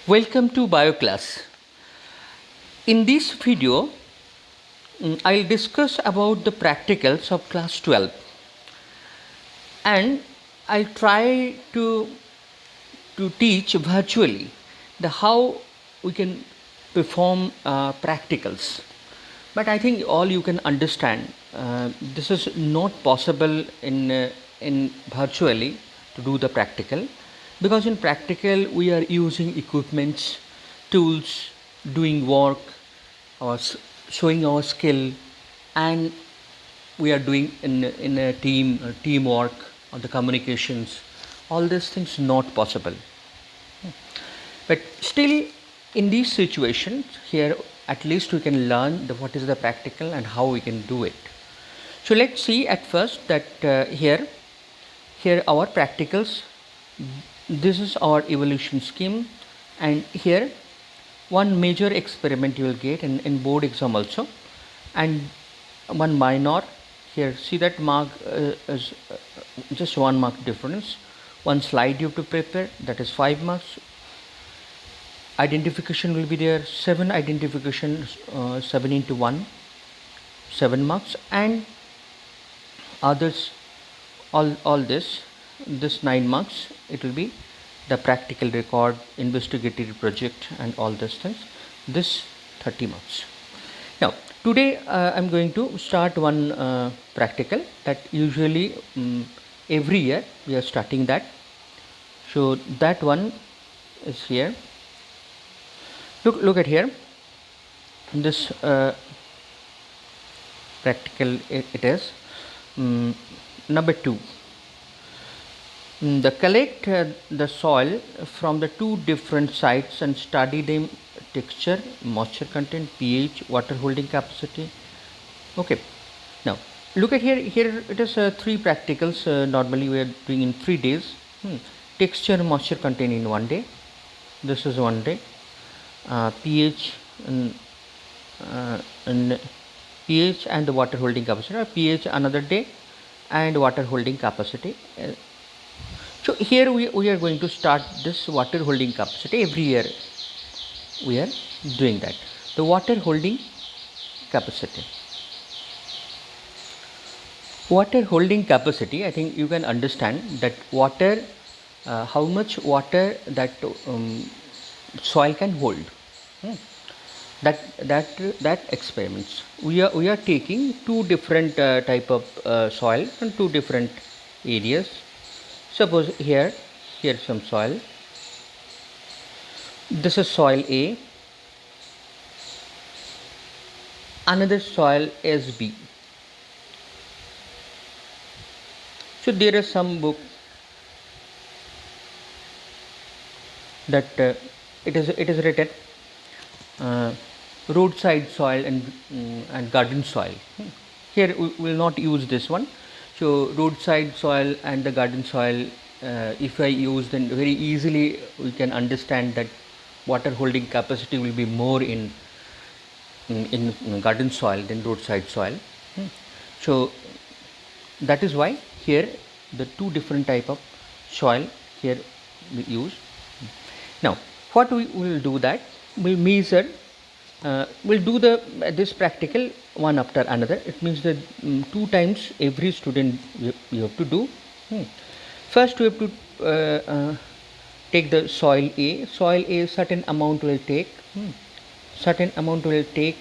Welcome to BioClass. In this video, I'll discuss about the practicals of class 12 and I'll try to teach virtually the how we can perform practicals. But I think all you can understand this is not possible in virtually to do the practical, because in practical we are using equipments, tools, doing work, our showing our skill, and we are doing in a teamwork or the communications. All these things not possible. But still, in these situations, here at least we can learn what is the practical and how we can do it. So let's see at first that here our practicals. This is our evolution scheme, and here one major experiment you will get in board exam also, and one minor. Here see that mark is just 1 mark difference. One slide you have to prepare, that is 5 marks. Identification will be there, 7 identification, 7 into 1, 7 marks, and others, all this 9 marks. It will be the practical record, investigative project, and all those things. This 30 marks. Now today I'm going to start one practical that usually every year we are starting that. So that one is here. Look at here. This practical it is number 2. The collect the soil from the 2 different sites and study them texture, moisture content, pH, water holding capacity. Okay. Now look at here. Here it is 3 practicals. Normally we are doing in 3 days. Texture, moisture content in 1 day. This is 1 day. pH and pH and the water holding capacity. pH another day, and water holding capacity. So here we are going to start this water holding capacity. Every year we are doing that. The water holding capacity. Water holding capacity, I think you can understand that water, how much water that soil can hold. That experiments we are taking 2 different type of soil from 2 different areas. Suppose here some soil. This is soil A. Another soil is B. So there is some book that it is written roadside soil and garden soil. Here we will not use this one. So roadside soil and the garden soil, if I use, then very easily we can understand that water holding capacity will be more in garden soil than roadside soil. So that is why here the 2 different type of soil here we use. Now what we will do, that we'll measure, we'll do this practical one after another. It means that 2 times every student you have to do. First we have to take the soil A. Soil A certain amount will take,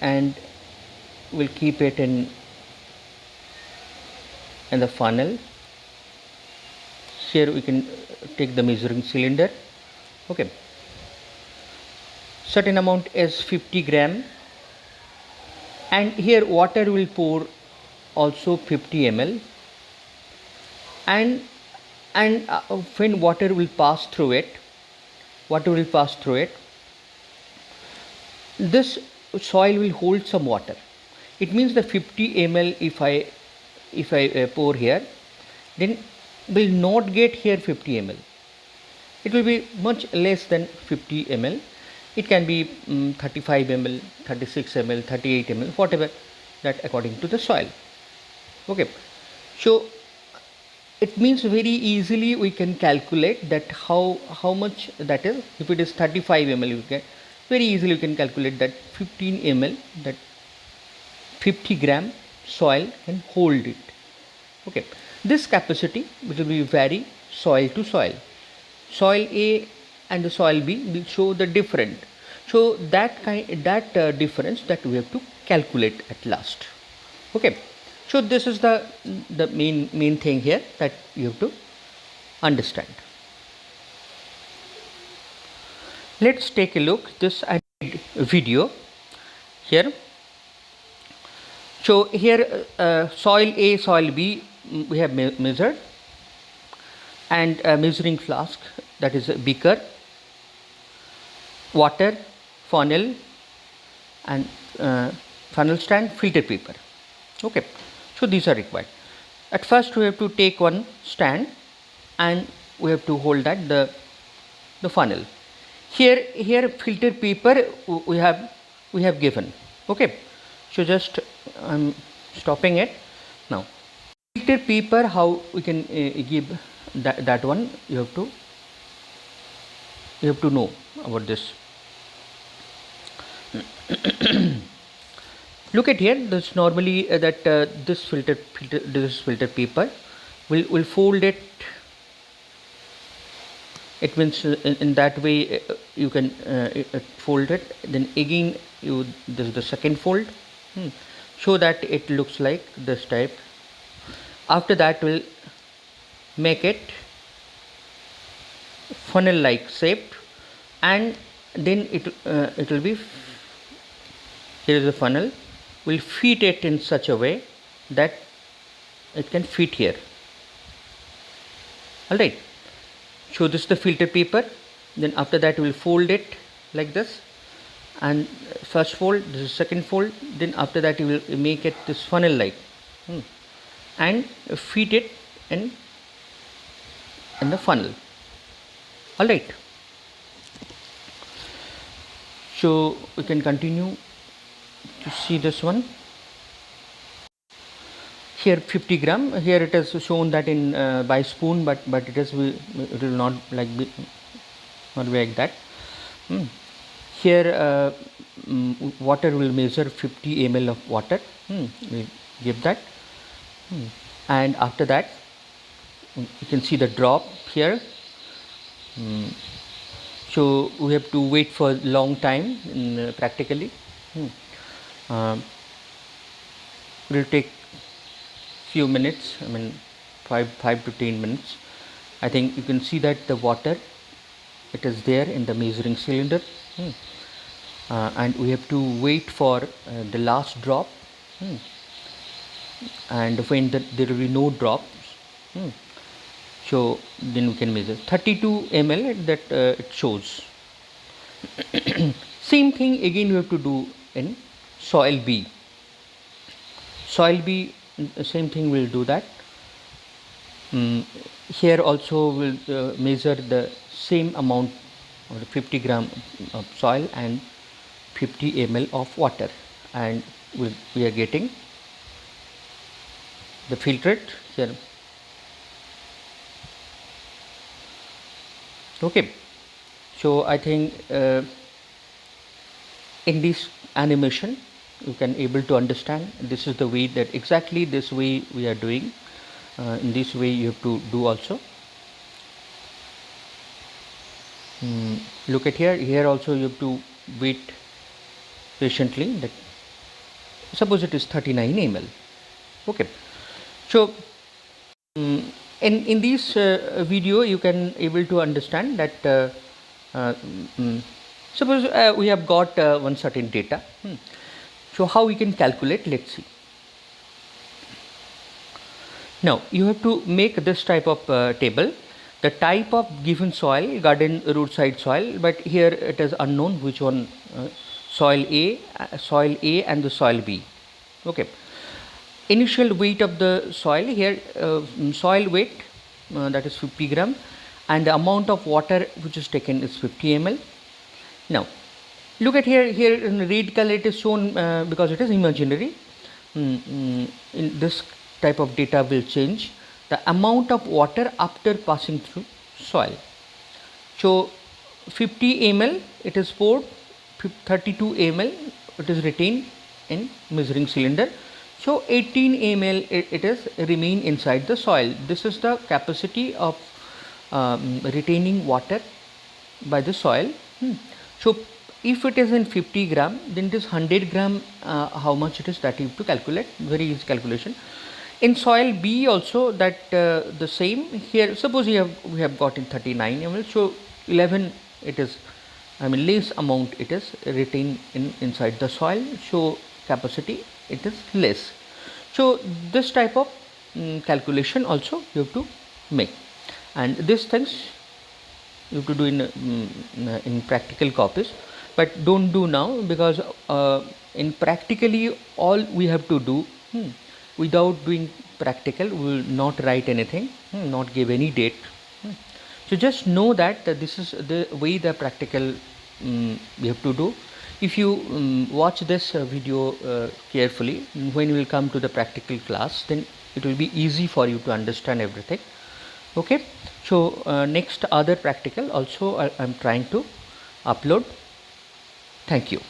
and we'll keep it in the funnel. Here we can take the measuring cylinder. Okay. Certain amount is 50 gram, and here water will pour also 50 ml, and when water will pass through it, this soil will hold some water. It means the 50 ml if I pour here, then will not get here 50 ml. It will be much less than 50 ml. It can be 35 ml, 36 ml, 38 ml, whatever that according to the soil. Okay. So it means very easily we can calculate that how much that is. If it is 35 ml, you can very easily you can calculate that 15 ml, that 50 gram soil can hold it. Okay, this capacity will be vary soil to soil. Soil A and the soil B will show the different. So that difference that we have to calculate at last. Okay, so this is the main thing here that you have to understand. Let's take a look this video here. So here soil A, soil B we have measured, and a measuring flask, that is a beaker, water, funnel, and funnel stand, filter paper. Okay, so these are required. At first we have to take one stand and we have to hold that the funnel. Here filter paper we have given. Okay, so just I'm stopping it now. Filter paper, how we can give that one, you have to know about this. Look at here, this normally this filter paper will fold it. It means in that way you can fold it. Then again this is the second fold, so that it looks like this type. After that we'll make it funnel like shape, and then it will be, here is a funnel, we'll fit it in such a way that it can fit here. Alright, so this is the filter paper. Then after that we'll fold it like this, and first fold, this is second fold. Then after that you will make it this funnel like, and fit it in the funnel. Alright, so we can continue to see this one. Here 50 gram, here it is shown that in by spoon, but it will not not be like that. Here water will measure 50 ml of water. We give that, and after that you can see the drop here. So we have to wait for a long time practically. Will take few minutes, I mean 5 to 10 minutes. I think you can see that the water, it is there in the measuring cylinder, and we have to wait for the last drop, and when there will be no drops, so then we can measure 32 ml that it shows. Same thing again we have to do in soil B. Soil B, same thing we'll do that. Here also we'll measure the same amount of 50 gram of soil and 50 ml of water, and we are getting the filtrate here. Okay, so I think in this animation you can able to understand this is the way, that exactly this way we are doing. In this way you have to do also. Look at here also you have to wait patiently. That suppose it is 39 ml. Okay, so in this video you can able to understand that suppose we have got one certain data. So how we can calculate, let's see. Now you have to make this type of table. The type of given soil, garden roadside soil, but here it is unknown which one, soil A and the soil B. Okay, initial weight of the soil here, soil weight that is 50 gram, and the amount of water which is taken is 50 ml. Now look at here in red color it is shown because it is imaginary. In this type of data will change the amount of water after passing through soil. So 50 ml it is poured, 32 ml it is retained in measuring cylinder. So 18 ml it is remain inside the soil. This is the capacity of retaining water by the soil. So if it is in 50 gram, then it is 100 gram. How much it is, that you have to calculate. Very easy calculation. In soil B also, that the same here. Suppose we have got in 39 ml, so 11 it is, I mean less amount it is retained inside the soil. So capacity it is less. So this type of calculation also you have to make, and these things you have to do in practical copies, but don't do now, because in practically all we have to do. Without doing practical we will not write anything, not give any date. So just know that this is the way the practical we have to do. If you watch this video carefully, when you will come to the practical class, then it will be easy for you to understand everything. Okay, so next other practical also I am trying to upload. Thank you.